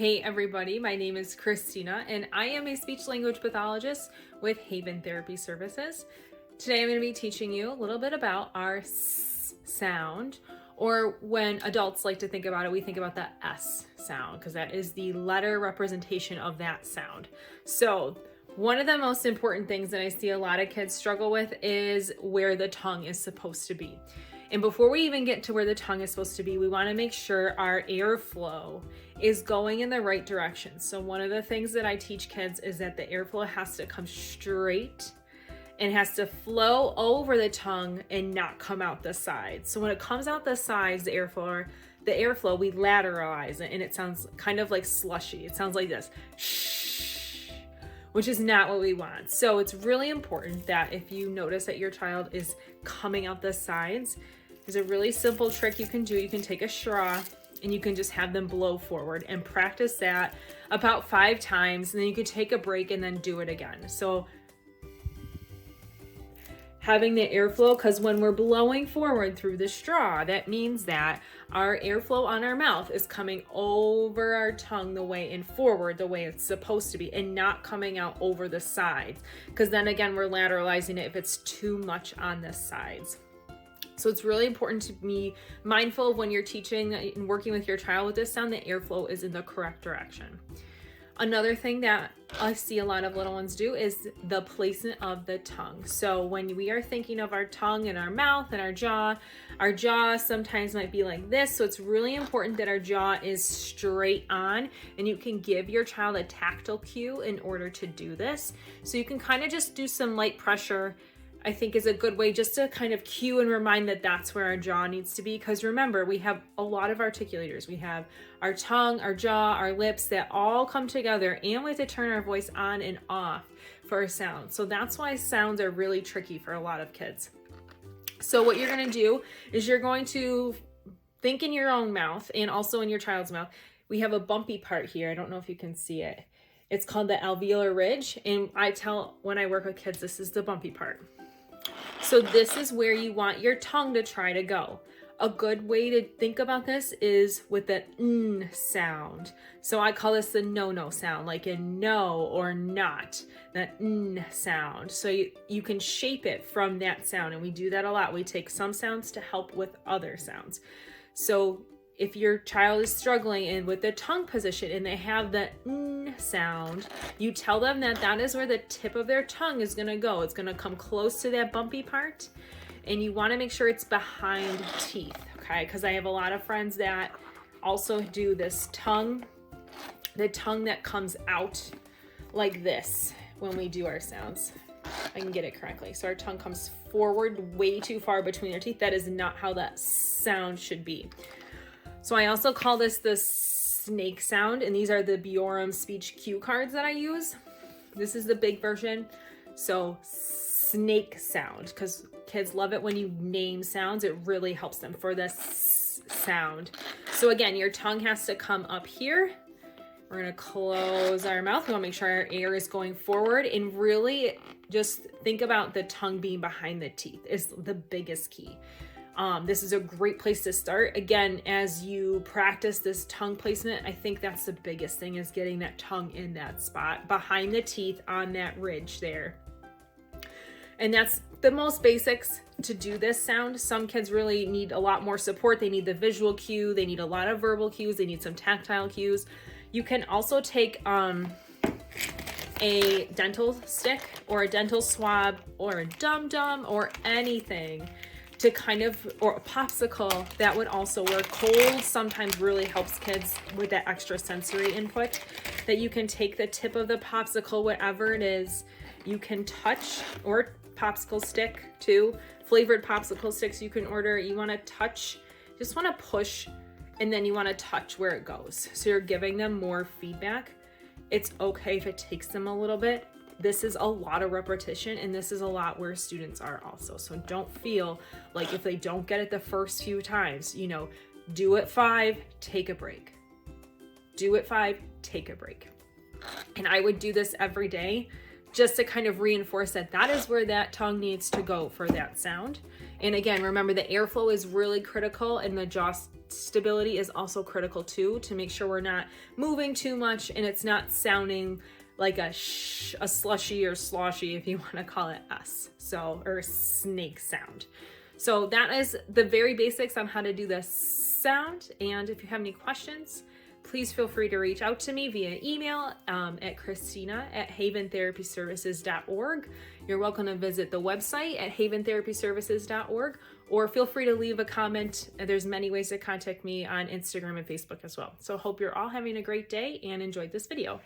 Hey everybody, my name is Christina and I am a speech language pathologist with Haven Therapy Services. Today I'm going to be teaching you a little bit about our S sound, or when adults like to think about it, we think about the S sound because that is the letter representation of that sound. So one of the most important things that I see a lot of kids struggle with is where the tongue is supposed to be. And before we even get to where the tongue is supposed to be, we want to make sure our airflow is going in the right direction. So one of the things that I teach kids is that the airflow has to come straight and has to flow over the tongue and not come out the sides. So when it comes out the sides, the airflow, we lateralize it and it sounds kind of like slushy. It sounds like this, shh, which is not what we want. So it's really important that if you notice that your child is coming out the sides, there's a really simple trick you can do. You can take a straw and you can just have them blow forward and practice that about 5 times. And then you can take a break and then do it again. So having the airflow, because when we're blowing forward through the straw, that means that our airflow on our mouth is coming over our tongue the way and forward the way it's supposed to be and not coming out over the sides. Because then again, we're lateralizing it if it's too much on the sides. So it's really important to be mindful of when you're teaching and working with your child with this sound, the airflow is in the correct direction. Another thing that I see a lot of little ones do is the placement of the tongue. So when we are thinking of our tongue and our mouth and our jaw sometimes might be like this. So it's really important that our jaw is straight on, and you can give your child a tactile cue in order to do this. So you can kind of just do some light pressure, I think, is a good way just to kind of cue and remind that that's where our jaw needs to be. Because remember, we have a lot of articulators. We have our tongue, our jaw, our lips that all come together, and we have to turn our voice on and off for our sound. So that's why sounds are really tricky for a lot of kids. So what you're going to do is you're going to think in your own mouth and also in your child's mouth. We have a bumpy part here. I don't know if you can see it. It's called the alveolar ridge. And I tell when I work with kids, this is the bumpy part. So this is where you want your tongue to try to go. A good way to think about this is with the N sound. So I call this the no-no sound, like in no or not, the N sound. So you can shape it from that sound, and we do that a lot. We take some sounds to help with other sounds. So if your child is struggling and with the tongue position and they have the N sound, you tell them that that is where the tip of their tongue is going to go. It's going to come close to that bumpy part, and you want to make sure it's behind teeth, okay? Because I have a lot of friends that also do this tongue, the tongue that comes out like this when we do our sounds. I can get it correctly. So our tongue comes forward way too far between our teeth. That is not how that sound should be. So I also call this the snake sound, and these are the Biorum speech cue cards that I use. This is the big version. So snake sound, because kids love it when you name sounds. It really helps them for this sound. So again, your tongue has to come up here. We're going to close our mouth. We want to make sure our air is going forward, and really just think about the tongue being behind the teeth is the biggest key. This is a great place to start. Again, as you practice this tongue placement, I think that's the biggest thing, is getting that tongue in that spot behind the teeth on that ridge there. And that's the most basics to do this sound. Some kids really need a lot more support. They need the visual cue. They need a lot of verbal cues. They need some tactile cues. You can also take a dental stick or a dental swab or a dum-dum or anything to kind of, or a popsicle, that would also work. Cold sometimes really helps kids with that extra sensory input, that you can take the tip of the popsicle, whatever it is, you can touch, or popsicle stick too, flavored popsicle sticks you can order. You want to touch, just want to push, and then you want to touch where it goes. So you're giving them more feedback. It's okay if it takes them a little bit. This is a lot of repetition, and this is a lot where students are also. So don't feel like if they don't get it the first few times, do it 5, take a break. Do it 5, take a break. And I would do this every day just to kind of reinforce that that is where that tongue needs to go for that sound. And again, remember the airflow is really critical, and the jaw stability is also critical too, to make sure we're not moving too much and it's not sounding like a slushy or sloshy, if you want to call it S. So, or snake sound. So that is the very basics on how to do this sound. And if you have any questions, please feel free to reach out to me via email at Christina@haventherapyservices.org. You're welcome to visit the website at haventherapyservices.org, or feel free to leave a comment. There's many ways to contact me on Instagram and Facebook as well. So hope you're all having a great day and enjoyed this video.